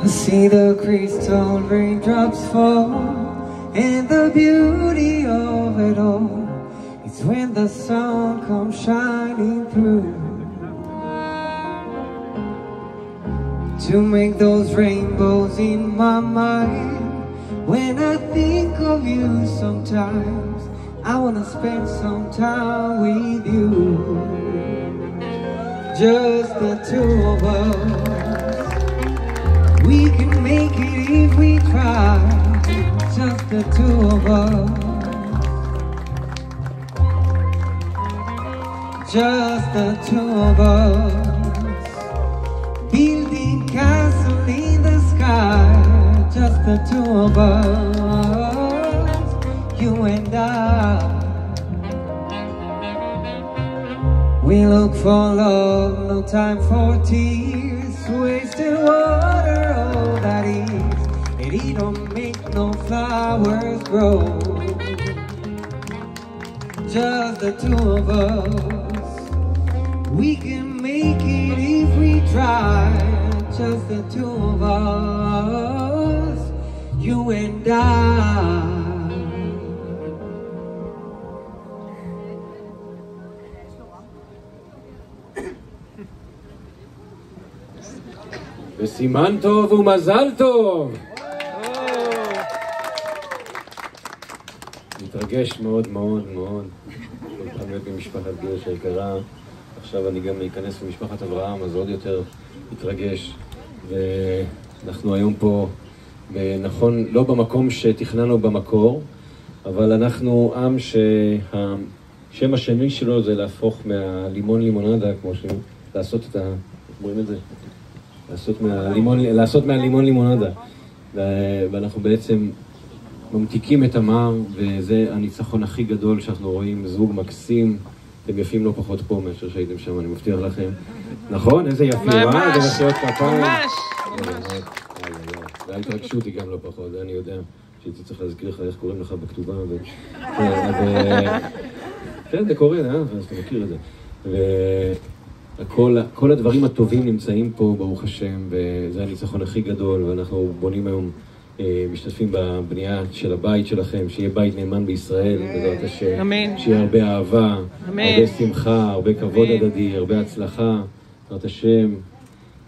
I see the crystal raindrops fall, and the beauty of it all is when the sun comes shining through to make those rainbows in my mind. When I think of you sometimes, I wanna spend some time with you. Just the two of us, we can make it if we try. Just the two of us, just the two of us, building castle in the sky. Just the two of us, you and I. We look for love, no time for tears. Wasted water, all that is, and it don't make no flowers grow. Just the two of us, we can make it if we try. Just the two of us, you and I. וסימן טוב ומזל טוב. מתרגש מאוד מאוד מאוד. אני להיות במשפחת גרש היקרה. עכשיו אני גם אכנס במשפחת אברהם, אז עוד יותר מתרגש. ואנחנו היום פה, נכון, לא במקום שתכננו במקור, אבל אנחנו עם שהשם השני שלו זה להפוך מהלימון לימונדה, כמו לעשות את ה... אומרים את זה? לעשות מהלימון לימונדה. ואנחנו בעצם ממתיקים את המר, וזה הניצחון הכי גדול שאנחנו רואים, זוג מקסים. אתם יפים לא פחות פה מאשר שהייתם שם, אני מבטיח לכם. נכון? איזה יפים, ממש, זה מחיאות כפיים. ממש. וההתרגשות היא גם לא פחות, אני יודע שהייתי צריך להזכיר לך איך קוראים לך בכתובה. כן, זה קורה, אז אתה מכיר את זה. וכל הדברים הטובים נמצאים פה, ברוך השם, וזה הניצחון הכי גדול, ואנחנו בונים היום, משתתפים בבנייה של הבית שלכם, שיהיה בית נאמן בישראל, בעזרת השם. אמן. שיהיה הרבה אהבה, אמן. הרבה שמחה, הרבה כבוד הדדי, הרבה הצלחה, בעזרת השם.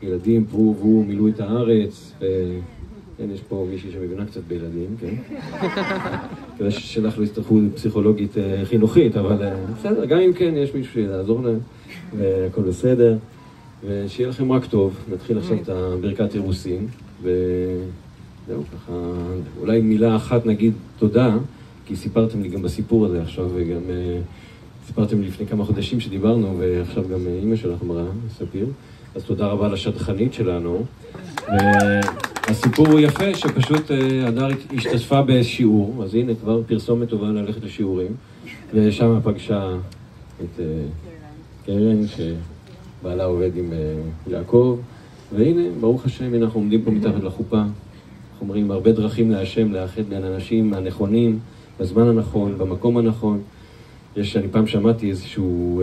ילדים פרו ורבו, מילאו את הארץ, וכן, יש פה מישהי שמבינה קצת בילדים, כן? כדי שלך לא יצטרכו פסיכולוגית חינוכית, אבל בסדר, גם אם כן, יש מישהו שיעזור להם, והכל בסדר. ושיהיה לכם רק טוב, נתחיל עכשיו את ברכת אירוסין, וזהו, ככה, אולי מילה אחת נגיד תודה, כי סיפרתם לי גם בסיפור הזה עכשיו, וגם סיפרתם לי לפני כמה חודשים שדיברנו, ועכשיו גם אמא שלך אמרה, ספיר. אז תודה רבה לשדכנית שלנו. הסיפור הוא יפה, שפשוט הדר השתתפה בשיעור, אז הנה כבר פרסומת טובה ללכת לשיעורים, ושם פגשה את קרן, שבעלה עובד עם יעקב, והנה, ברוך השם, אנחנו עומדים פה מתחת לחופה, אנחנו אומרים, הרבה דרכים להשם, לאחד בין האנשים הנכונים, בזמן הנכון, במקום הנכון. אני פעם שמעתי איזשהו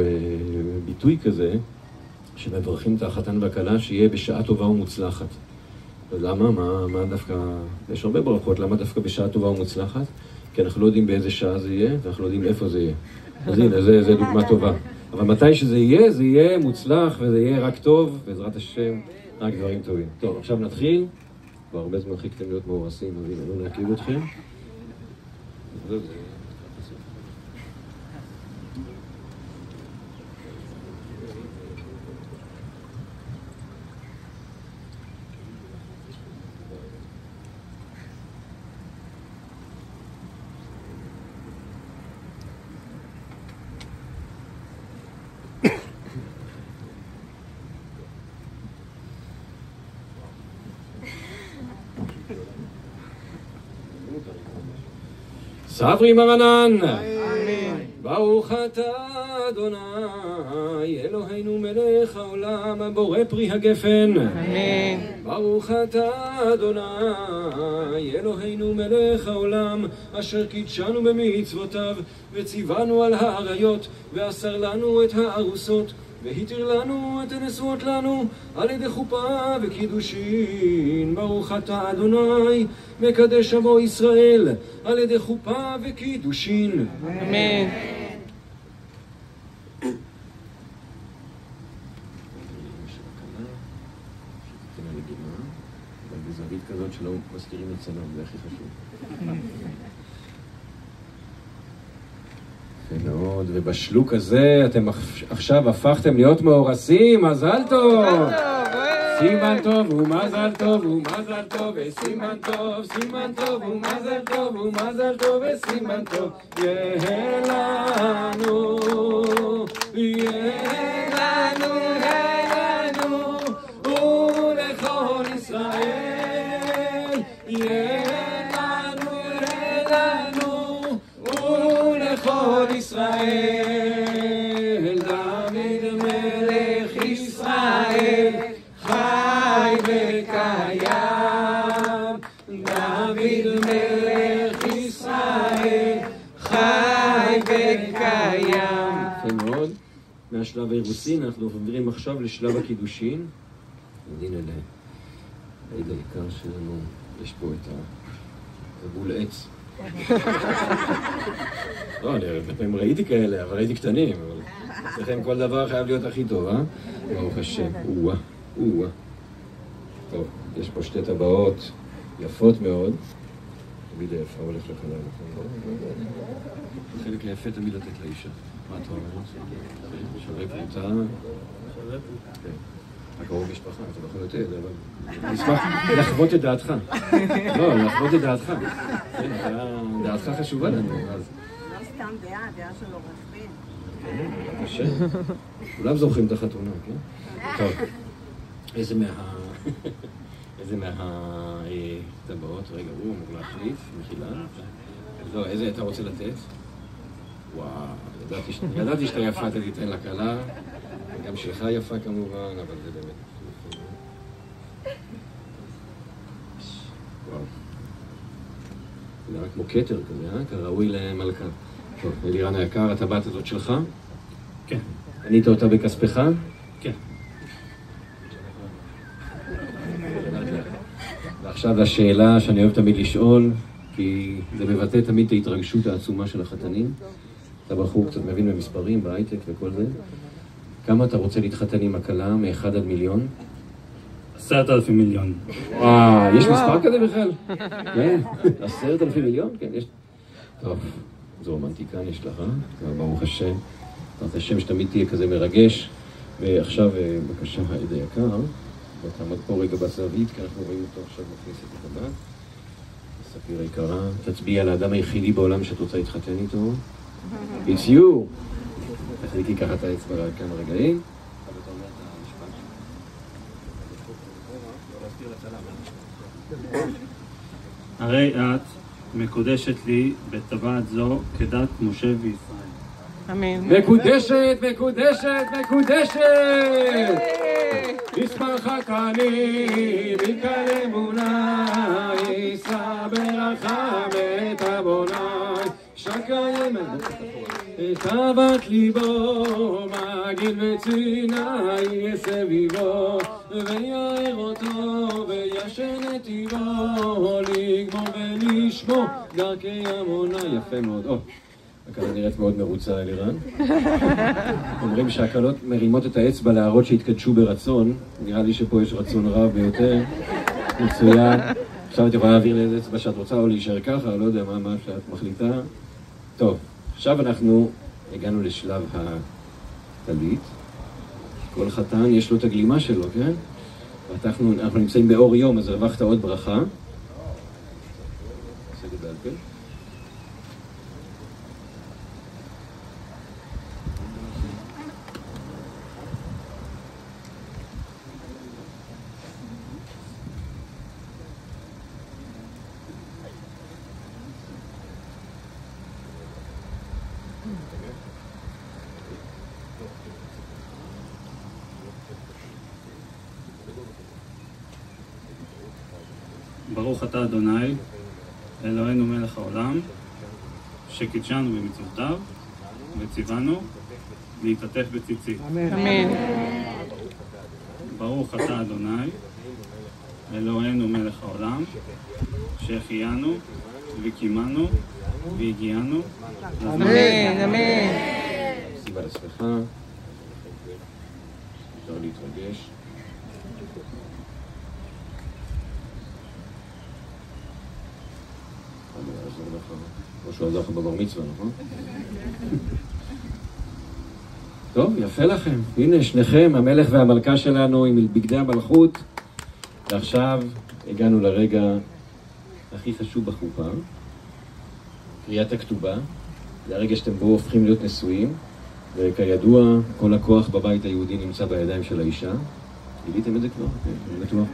ביטוי כזה, שמברכים את החתן והכלה שיהיה בשעה טובה ומוצלחת. ולמה? מה דווקא... יש הרבה ברכות, למה דווקא בשעה טובה ומוצלחת? כי אנחנו לא יודעים באיזה שעה זה יהיה, ואנחנו לא יודעים איפה זה יהיה. אז הנה, זה דוגמה טובה. אבל מתי שזה יהיה, זה יהיה מוצלח, וזה יהיה רק טוב, בעזרת השם, רק דברים טובים. טוב, עכשיו נתחיל. כבר הרבה זמן חיכתם להיות מאורסים, אז הנה, לא להכיר אתכם. ספרי מרנן, ברוך אתה אדוני, אלוהינו מלך העולם, הבורא פרי הגפן. ברוך אתה אדוני, אלוהינו מלך העולם, אשר קידשנו במצוותיו, וציוונו על האריות, ואסר לנו את הארוסות, והתיר לנו את הנשואות לנו על ידי חופה וקידושין. ברוך אתה אדוני מקדש עמו ישראל על ידי חופה וקידושין. אמן. בזווית כזאת שלא מסתירים את צלם, זה הכי חשוב. מאוד, ובשלוק הזה אתם עכשיו הפכתם להיות מאורסים, מזל טוב! סימן טוב ומזל טוב ומזל טוב וסימן טוב, סימן טוב ומזל טוב ומזל טוב וסימן טוב. יהיה לנו, יהיה לנו, יהיה לנו, ולכל ישראל. יהיה לנו, יהיה לנו, ולכל ישראל. דוד מלך ישראל חי וקיים. דוד מלך ישראל חי וקיים. יפה מאוד. מהשלב האירוסין אנחנו עוברים עכשיו לשלב הקידושין. הנה לעיד היקר שלנו, יש פה את הבול עץ. לא, אני לפעמים ראיתי כאלה, אבל ראיתי קטנים, אבל אצלכם כל דבר חייב להיות הכי טוב, אה? ברוך השם, אוה, אוה. טוב, יש פה שתי טבעות יפות מאוד. תמיד היפה הולך לכלל, נכון? החלק היפה תמיד לתת לאישה. מה אתה אומר? שווה פרוטה. שווה פרוטה. הקרוב משפחה, אתה יכול לתת, אבל נשמח לחוות את דעתך. לא, לחוות את דעתך. דעתך חשובה לנו, אז... לא סתם דעה, דעה של עורך דין. כן, קשה. כולם זוכרים את החתונה, כן? טוב, איזה מהטבעות, רגע, הוא אמור להחליף, מחילה. לא, איזה אתה רוצה לתת? וואו, ידעתי שאתה יפה, אתה תיתן לה קלה. גם שלך יפה כמובן, אבל זה באמת... וואו. זה נראה כמו כתר כזה, כראוי למלכה. טוב, אלירן היקר, הטבעת הזאת שלך? כן. ענית אותה בכספך? כן. ועכשיו השאלה שאני אוהב תמיד לשאול, כי זה מבטא תמיד את ההתרגשות העצומה של החתנים. אתה בחור קצת מבין במספרים, בהייטק וכל זה. כמה אתה רוצה להתחתן עם הכלה, מ-1 עד מיליון? 10,000 מיליון. וואו, יש מספר כזה בכלל? כן, 10,000 מיליון? כן, יש... טוב, זו רומנטיקן יש לך, ברוך השם. תראת השם שתמיד תהיה כזה מרגש. ועכשיו, בבקשה, העד היקר, בוא תעמוד פה רגע בזווית, כי אנחנו רואים אותו עכשיו מכניס את הטבעת. ספיר היקרה, תצביע על האדם היחידי בעולם שאת רוצה להתחתן איתו. It's you! תחליקי ככה את האצבע כמה רגעים. הרי את מקודשת לי בטבעת זו כדת משה וישראל. אמן. מקודשת, מקודשת, מקודשת! מספר חתנים, מכאן אמונה, יישא ברכה ואת הבוני, שקיים את אהבת ליבו, מגיל וציני יסביבו, ויער אותו וישן נתיבו, לגמור ולשמור דרכי אמונה. יפה מאוד. הכלה נראית מאוד מרוצה, אלירן. אומרים שהכלות מרימות את האצבע להראות שהתקדשו ברצון. נראה לי שפה יש רצון רב ביותר. מצוין. עכשיו את יכולה להעביר לאיזה אצבע שאת רוצה או להישאר ככה, לא יודע מה שאת מחליטה. טוב, עכשיו אנחנו הגענו לשלב הטלית. כל חתן יש לו את הגלימה שלו, כן? ואנחנו נמצאים באור יום, אז הרווחת עוד ברכה. עושה לי בעל פה. ברוך אתה אדוני, אלוהינו מלך העולם, שקידשנו במצוותיו, וציוונו להתעטף בציצית. אמן. ברוך אתה אדוני, אלוהינו מלך העולם, שהחיינו וקימנו והגיענו. אמן, אמן. שים על עצמך, אפשר להתרגש. כמו שהוא עזר לך בבר מצווה, נכון? טוב, יפה לכם. הנה שניכם, המלך והמלכה שלנו עם בגדי המלכות. ועכשיו הגענו לרגע הכי חשוב בחופה, קריאת הכתובה. זה הרגע שאתם בו הופכים להיות נשואים, וכידוע, כל הכוח בבית היהודי נמצא בידיים של האישה. גיליתם את זה כבר? כן, בטוח.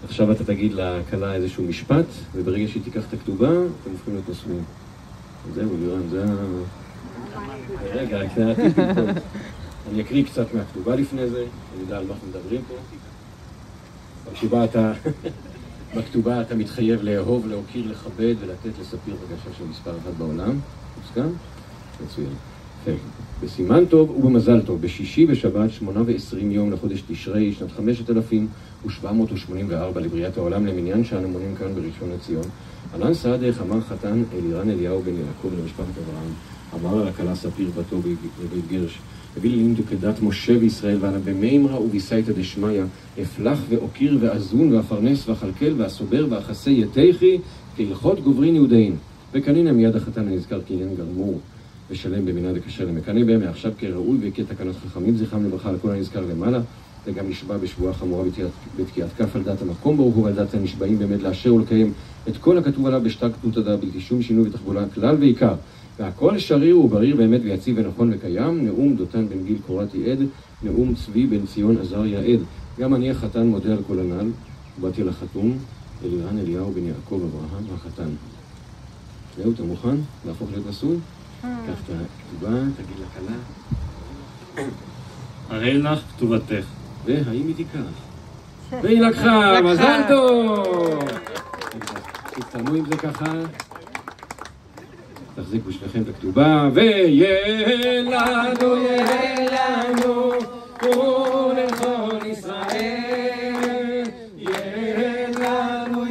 עכשיו אתה תגיד לכלה איזשהו משפט, וברגע שהיא תיקח את הכתובה, אתם הופכים להיות נשואים. זהו, לירן, זה רגע, אני אקריא קצת מהכתובה לפני זה, אני יודע על מה אנחנו מדברים פה. בכתובה אתה מתחייב לאהוב, להוקיר, לכבד ולתת לספיר בגשה של מספר אחד בעולם. מוסכם? מצוין. בסימן טוב ובמזל טוב, בשישי ושבת 28 יום לחודש תשרי, שנת 5784 לבריאת העולם, למניין שאנו מונים כאן בראשון לציון. אלן סעדך אמר חתן אלירן אליהו בן יעקב למשפחת אברהם, אמר על הכלה ספיר בתו בבית גרש, הביא ללימדו כדת משה וישראל, ואנה במימרא וביסייתא דשמיא, אפלח ואוקיר ואזון ואפרנס ואכלכל ואסובר ואחסי יתיכי כהלכות גוברין יהודאין. וקנינא מיד החתן הנזכר כעניין גמור ושלם במינה דקשר למקנא בהם, מעכשיו כראוי וכתקנות חכמים זכרם לברכה לכל הנזכר למעלה, וגם נשבע בשבועה חמורה בתקיעת כף על דעת המקום ברוך הוא ועל דעת הנשבעים באמת לאשר ולקיים את כל הכתוב עליו בשטר כתות הדעה בלתי שום שינוי ותחבולה כלל ועיקר, והכל שריר ובריר באמת ויציב ונכון וקיים. נאום דותן בן גיל קוראתי עד, נאום צבי בן ציון עזריה עד. גם אני החתן מודה על כל הנ"ל, ובאתי לחתום אלירן אליהו בן יעקב אברהם החתן. זהו, אתה מוכן להפוך להיות נשוי? קח את הכתובה, תגיד לכלה. הרי לך כתובתך. והאם היא תיקח? והיא לקחה, מזל טוב! תצטלמו עם זה ככה. תחזיקו שניכם את הכתובה, ויהיה לנו, ולכל ישראל. יהיה לנו,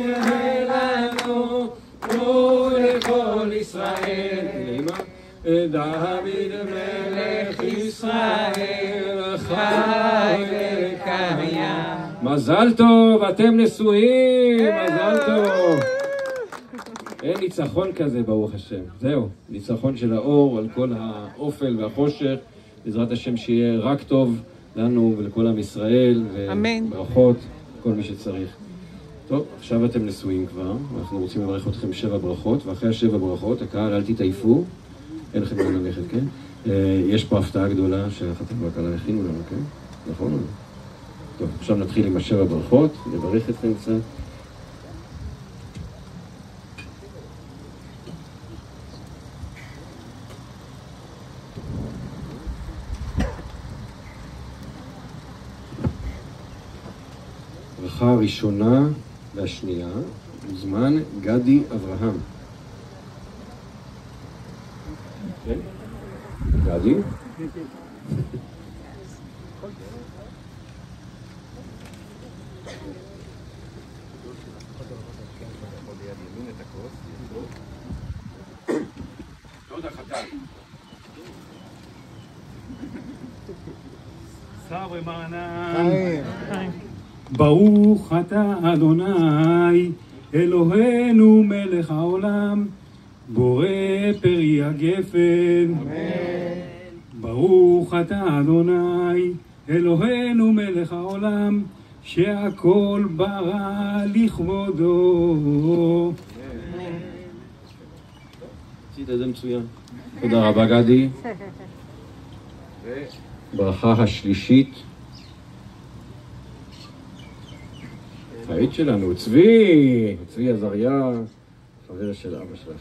ולכל ישראל. דוד מלך ישראל, חי וקיים. מזל טוב, אתם נשואים, מזל טוב. אין ניצחון כזה ברוך השם. זהו, ניצחון של האור על כל האופל והחושך. בעזרת השם שיהיה רק טוב לנו ולכל עם ישראל. אמן. וברכות, כל מי שצריך. טוב, עכשיו אתם נשואים כבר. אנחנו רוצים לברך אתכם 7 ברכות, ואחרי 7 ברכות, הקהל אל תתעייפו. אין לכם לאן ללכת, כן? יש פה הפתעה גדולה שהחתן והכלה הכינו לנו, כן? נכון? טוב, עכשיו נתחיל עם 7 ברכות, נברך אתכם קצת. ברכה הראשונה והשנייה, מוזמן גדי אברהם. כן? גדי? עוד החתן. סברי מרנן. ברוך אתה אדוני אלוהינו מלך העולם, בורא פרי הגפן. ברוך אתה אדוני אלוהינו מלך העולם, שהכל ברא לכבודו. עשית את זה מצוין. תודה רבה גדי. ברכה השלישית, העית שלנו, צבי עזריה, חבר של אבא שלך.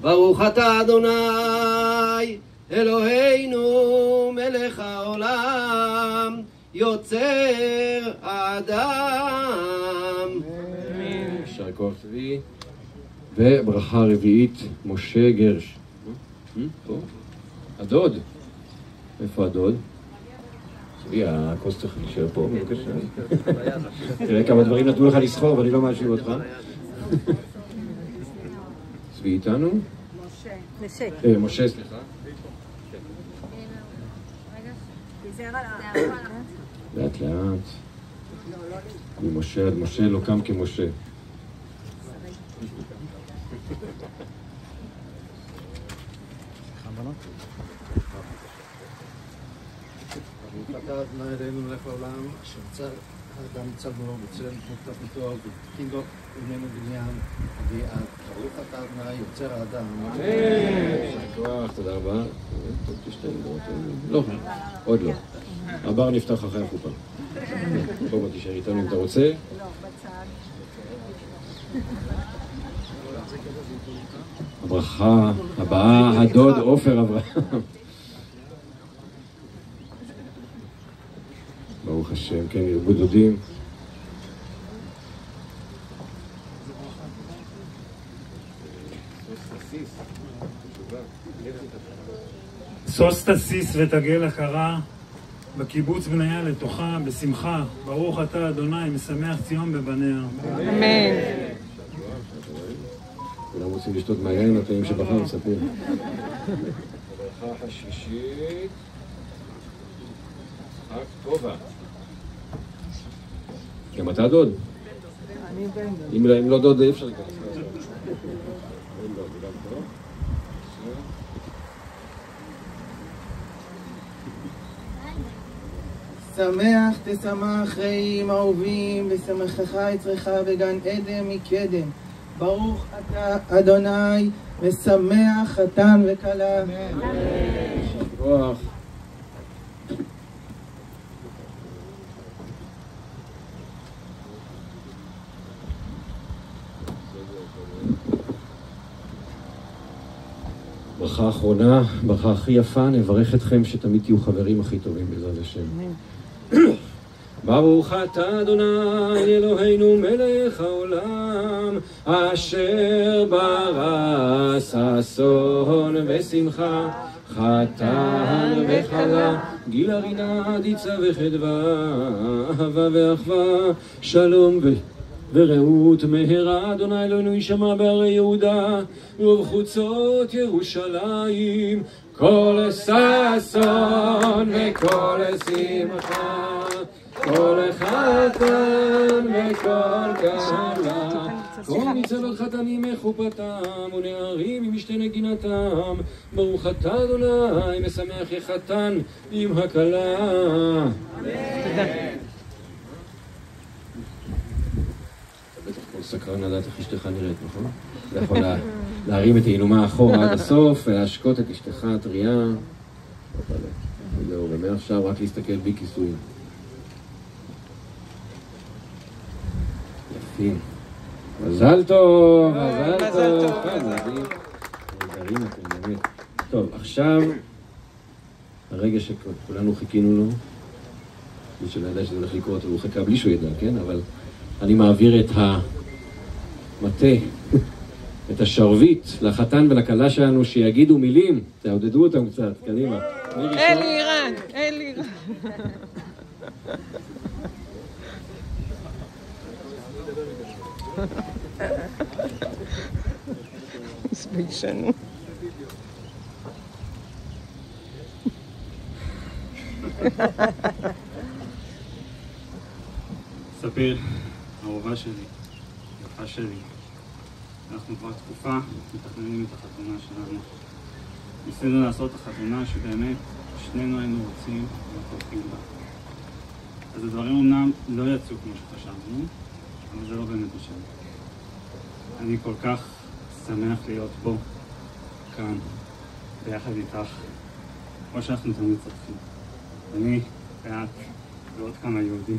ברוך אתה אדוני אלוהינו מלך העולם, יוצר האדם כוח צבי. וברכה רביעית, משה גרש. פה? הדוד. איפה הדוד? צבי, הכוס צריך להישאר פה, בבקשה. תראה כמה דברים נתנו לך לסחור, ואני לא מאשים אותך. צבי איתנו? משה, סליחה. לאט לאט. ממשה עד משה לא קם כמשה. ברוך אתה אדוני אלוהינו מלך העולם, אשר יצר האדם ניצלנו לו בצלם דמותו והקים לו ממנו בניין עדי עד. ברוך אתה אדוני יוצר האדם. כוח, תודה רבה. לא, עוד לא. הבר נפתח אחרי החופה. בוא תישאר איתנו אם אתה רוצה. הברכה הבאה, הדוד עופר אברהם. ברוך השם, כן, ירבו דודים. סוס תסיס ותגל הכרה בקיבוץ בניה לתוכה בשמחה. ברוך אתה אדוני משמח ציון בבניה. אמן. כולם רוצים לשתות מהיין הטעים שבחר, ספיר. הברכה השישית, יצחק טובה. גם אתה דוד? אם לא דוד אי אפשר להיכנס. שמח תשמח רעים אהובים, ושמחך יצרך בגן עדן מקדם. ברוך אתה אדוני, משמח חתן וכלה. כוח. ברכה אחרונה, ברכה הכי יפה, נברך אתכם שתמיד תהיו חברים הכי טובים בעזרת השם. ברוך אתה אדוני אלוהינו מלך העולם, אשר ברא ששון ושמחה, חתן וכלה, גילה רינה דיצה וחדווה, אהבה ואחווה, שלום ורעות מהרה אדוני אלוהינו יישמע בערי יהודה ובחוצות ירושלים, כל ששון וכל שמחה, כל חתן וכל כלה, כל מצוות חתנים מחופתם ונערים ממשתה נגינתם. ברוך אתה אדוני משמח החתן עם הכלה. בטח כל סקרן לדעת איך אשתך נראית, נכון? אתה יכול להרים את העינומה אחורה עד הסוף ולהשקות את אשתך הטריה. זהו, ומעכשיו רק להסתכל בלי כיסויים. יפים. מזל טוב, מזל טוב. נהדרים אתם, באמת. טוב, עכשיו הרגע שכולנו חיכינו לו, מי שלא ידע שזה הולך לקרות, הוא חכה בלי שהוא ידע, כן? אבל אני מעביר את המטה, את השרביט לחתן ולכלה שלנו שיגידו מילים, תעודדו אותם קצת, קדימה. אלי אירן, אלי אירן. סביישנו. ספיר, אהובה שלי, יפה שלי, אנחנו כבר תקופה מתכננים את החתונה שלנו. ניסינו לעשות החתונה שבאמת שנינו היינו רוצים ותומכים בה. אז הדברים אומנם לא יצאו כמו שחשבנו, אבל זה לא באמת משנה. אני כל כך שמח להיות פה, כאן, ביחד איתך, כמו שאנחנו תמיד צודקים. אני, ואת, ועוד כמה יהודים.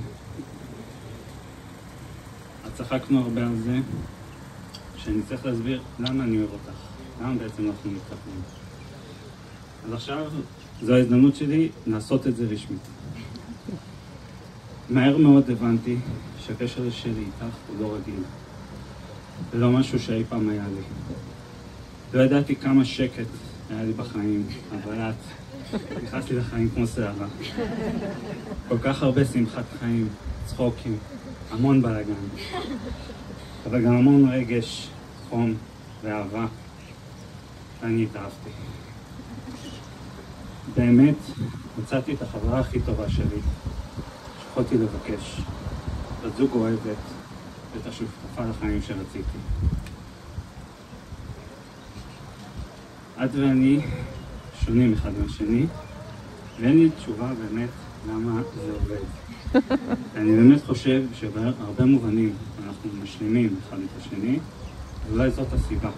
אז צחקנו הרבה על זה, שאני צריך להסביר למה אני אוהב אותך, למה בעצם אנחנו מתחתנים. אז עכשיו זו ההזדמנות שלי לעשות את זה רשמית. מהר מאוד הבנתי שהקשר שלי איתך הוא לא רגיל. זה לא משהו שאי פעם היה לי. לא ידעתי כמה שקט היה לי בחיים, אבל את נכנסתי לחיים כמו שערה. כל כך הרבה שמחת חיים, צחוקים, המון בלגן. אבל גם המון רגש, חום ואהבה. ואני התאהבתי. באמת, מצאתי את החברה הכי טובה שלי, שיכולתי לבקש. בת זוג אוהבת ואת השותפה לחיים שרציתי. את ואני שונים אחד מהשני, ואין לי תשובה באמת למה זה עובד. אני באמת חושב שבהרבה מובנים אנחנו משלימים אחד את השני, ואולי זאת הסיבה.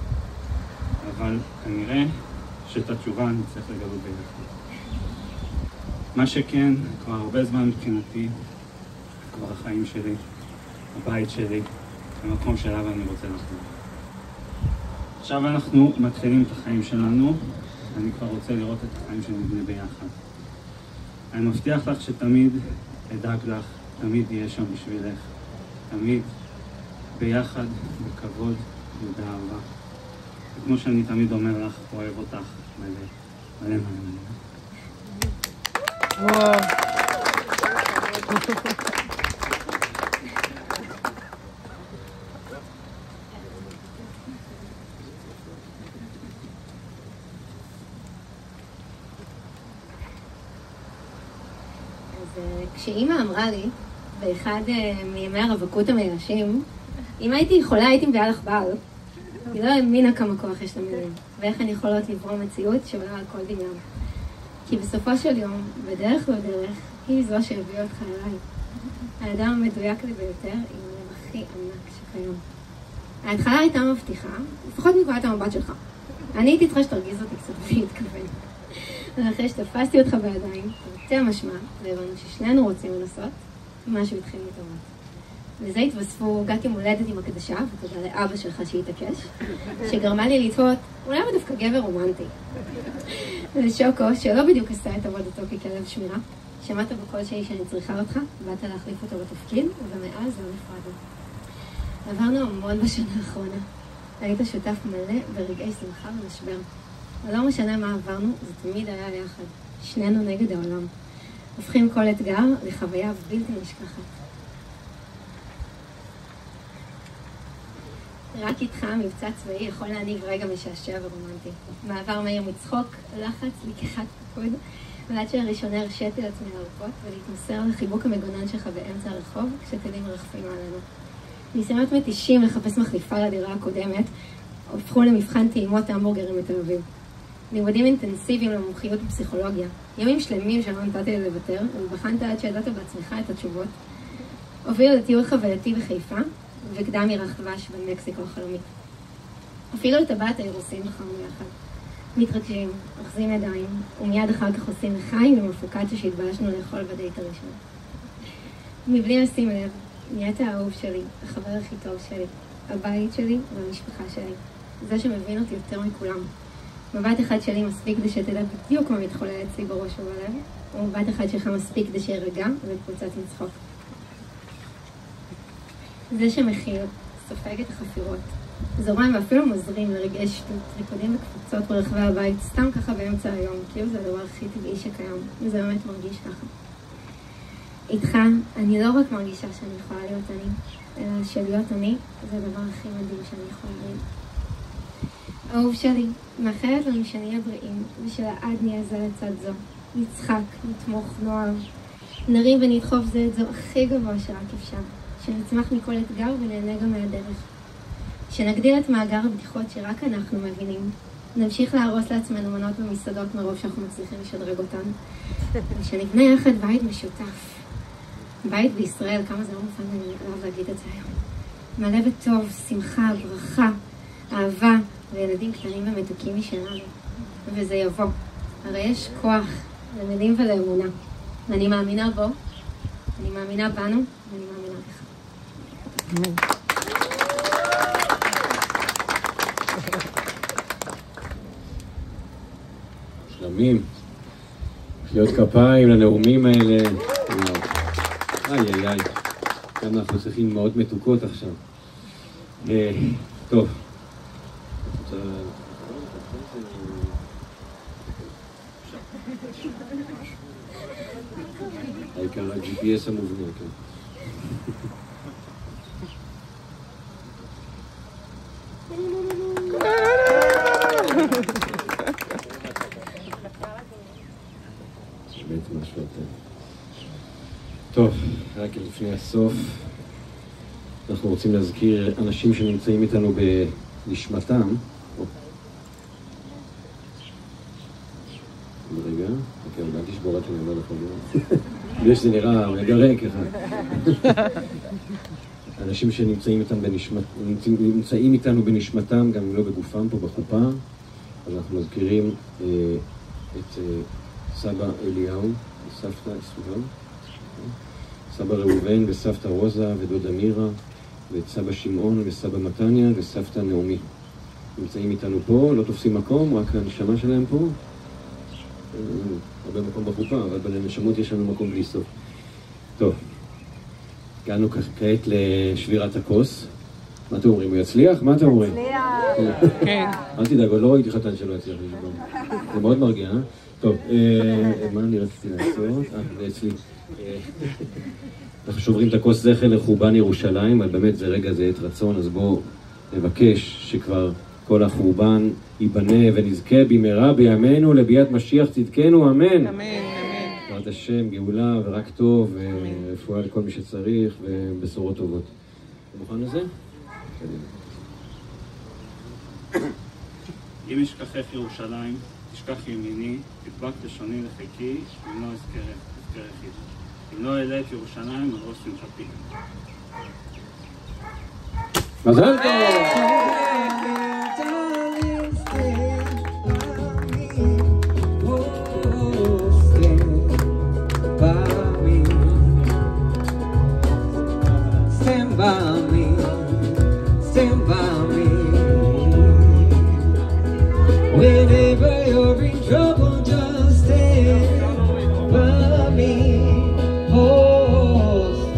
אבל כנראה שאת התשובה אני צריך לגלות ביחד. מה שכן, כבר הרבה זמן מבחינתי, כבר החיים שלי, הבית שלי, המקום שאליו אני רוצה לחזור. עכשיו אנחנו מתחילים את החיים שלנו, אני כבר רוצה לראות את החיים שנבנה ביחד. אני מבטיח לך שתמיד אדאג לך, תמיד אהיה שם בשבילך, תמיד ביחד, בכבוד ובאהבה. וכמו שאני תמיד אומר לך, אוהב אותך מלא, מלא מלא מלא. וואו. כשאימא אמרה לי, באחד מימי הרווקות המייאשים, אם הייתי יכולה הייתי מביאה לך בעל. היא לא האמינה כמה כוח יש למילים, ואיך הן יכולות לברוא מציאות שעולה על כל דמיון. כי בסופו של יום, בדרך לא דרך, היא זו שהביאה אותך אליי. האדם המדויק לי ביותר עם הלב הכי ענק שכיום. ההתחלה הייתה מבטיחה, לפחות מנקודת המבט שלך. אני הייתי צריכה שתרגיז אותי קצת ולהתכוון. ואחרי שתפסתי אותך בידיים, תרצה משמע, והבנו ששנינו רוצים לנסות, משהו התחיל להתאמת. לזה התווספו גת יום הולדת עם הקדשה, ותודה לאבא שלך שהתעקש, שגרמה לי לתהות, אולי הוא דווקא גבר רומנטי. ושוקו, שלא בדיוק עשה את עבודתו ככלב שמירה, שמעת בכל שלי שאני צריכה אותך, באת להחליף אותו בתפקיד, ומאז לא נפרדנו. עברנו המון בשנה האחרונה. היית שותף מלא ברגעי שמחה ומשבר. ולא משנה מה עברנו, זה תמיד היה יחד. שנינו נגד העולם. הופכים כל אתגר לחוויה בלתי נשכחת. רק איתך מבצע צבאי יכול להניב רגע משעשע ורומנטי. מעבר מהיר מצחוק, לחץ, לקיחת פקוד, ועד שהראשונה הרשיתי לעצמי להרפות ולהתמסר לחיבוק המגונן שלך באמצע הרחוב כשטילים מרחפים עלינו. ניסיונות מתישים לחפש מחליפה לדירה הקודמת, הופכו למבחן טעימות המבורגרים בתל אביב. לימודים אינטנסיביים למומחיות בפסיכולוגיה, ימים שלמים שלא נתתי לי לוותר, ובחנת עד שידעת בעצמך את התשובות. הובילו לטיול חווייתי בחיפה, וקדם ירח דבש במקסיקו החלומית. אפילו את טבעת האירוסין בחרנו יחד. מתרגשים, אוחזים ידיים, ומיד אחר כך עושים לחיים ומפוקציה שהתביישנו לאכול בדייט הראשון. מבלי לשים לב, נהיית האהוב שלי, החבר הכי טוב שלי, הבית שלי והמשפחה שלי. זה שמבין אותי יותר מכולם. מבט אחד שלי מספיק כדי שתדע בדיוק מה מתחולל אצלי בראש ובלב, ומבט אחד שלך מספיק כדי שירגע וקבוצת עם צחוק. זה שמכיל, סופג את החפירות, זורם ואפילו מוזרים לרגעי שטות, ריקודים וקפוצות ברחבי הבית, סתם ככה באמצע היום, כאילו זה הדבר הכי טבעי שקיים, וזה באמת מרגיש ככה. איתך, אני לא רק מרגישה שאני יכולה להיות אני, אלא שלהיות אני, זה הדבר הכי מדהים שאני יכולה להיות. אהוב שלי, מאחלת לנו שנהיה בריאים, ושלעד נהיה זה לצד זו. נצחק, נתמוך, נאהב, נרים ונדחוף זה את זו הכי גבוה שרק אפשר. שנצמח מכל אתגר ונהנה גם מהדרך. שנגדיל את מאגר הבדיחות שרק אנחנו מבינים. נמשיך להרוס לעצמנו מנות במסעדות מרוב שאנחנו מצליחים לשדרג אותן. ושנבנה יחד בית משותף. בית בישראל, כמה זה לא מובן אני אוהב להגיד את זה היום. מלא בטוב, שמחה, ברכה, אהבה וילדים קטנים ומתוקים משלנו. וזה יבוא. הרי יש כוח למילים ולאמונה. ואני מאמינה בו, אני מאמינה בנו, ואני מאמינה בך. שלמים. מחיאות כפיים לנאומים האלה. איי איי איי. כמה אנחנו צריכים מאוד מתוקות עכשיו. טוב. העיקר ה-GPS המובנה, כן. באמת משהו יותר. טוב, רק לפני הסוף, אנחנו רוצים להזכיר אנשים שנמצאים איתנו בנשמתם. רגע, אוקיי, אל תשבור עד שאני אומר לך בלי שזה נראה מגרק אחד. אנשים שנמצאים איתנו בנשמתם, גם אם לא בגופם פה בחופה, אז אנחנו מזכירים את סבא אליהו, סבתא סוגם, סבא ראובן וסבתא רוזה ודודה מירה, ואת סבא שמעון וסבא מתניה וסבתא נעמי. נמצאים איתנו פה, לא תופסים מקום, רק הנשמה שלהם פה. הרבה מקום בחופה, אבל בנשמות יש לנו מקום בלי סוף. טוב, הגענו כעת לשבירת הכוס. מה אתם אומרים? הוא יצליח? מה אתם אומרים? כן. אל תדאג, לא ראיתי חתן שלא יצליח לשבור. זה מאוד מרגיע, אה? טוב, מה אני רציתי לעשות? זה אצלי. אנחנו שוברים את הכוס זכר לחורבן ירושלים, אבל באמת זה רגע, זה עת רצון, אז בואו נבקש שכבר כל החורבן ייבנה ונזכה במהרה בימינו לביאת משיח צדקנו, אמן. אמן, אמן. בעזרת השם, גאולה ורק טוב, ורפואה לכל מי שצריך, ובשורות טובות. אתה מוכן לזה? אם אשכחך ירושלים, תשכח ימיני, תדבק לשוני לחיקי, אם לא אזכר יחיד. אם לא אעלה את ירושלים על ראש שמחתי. מזל טוב! When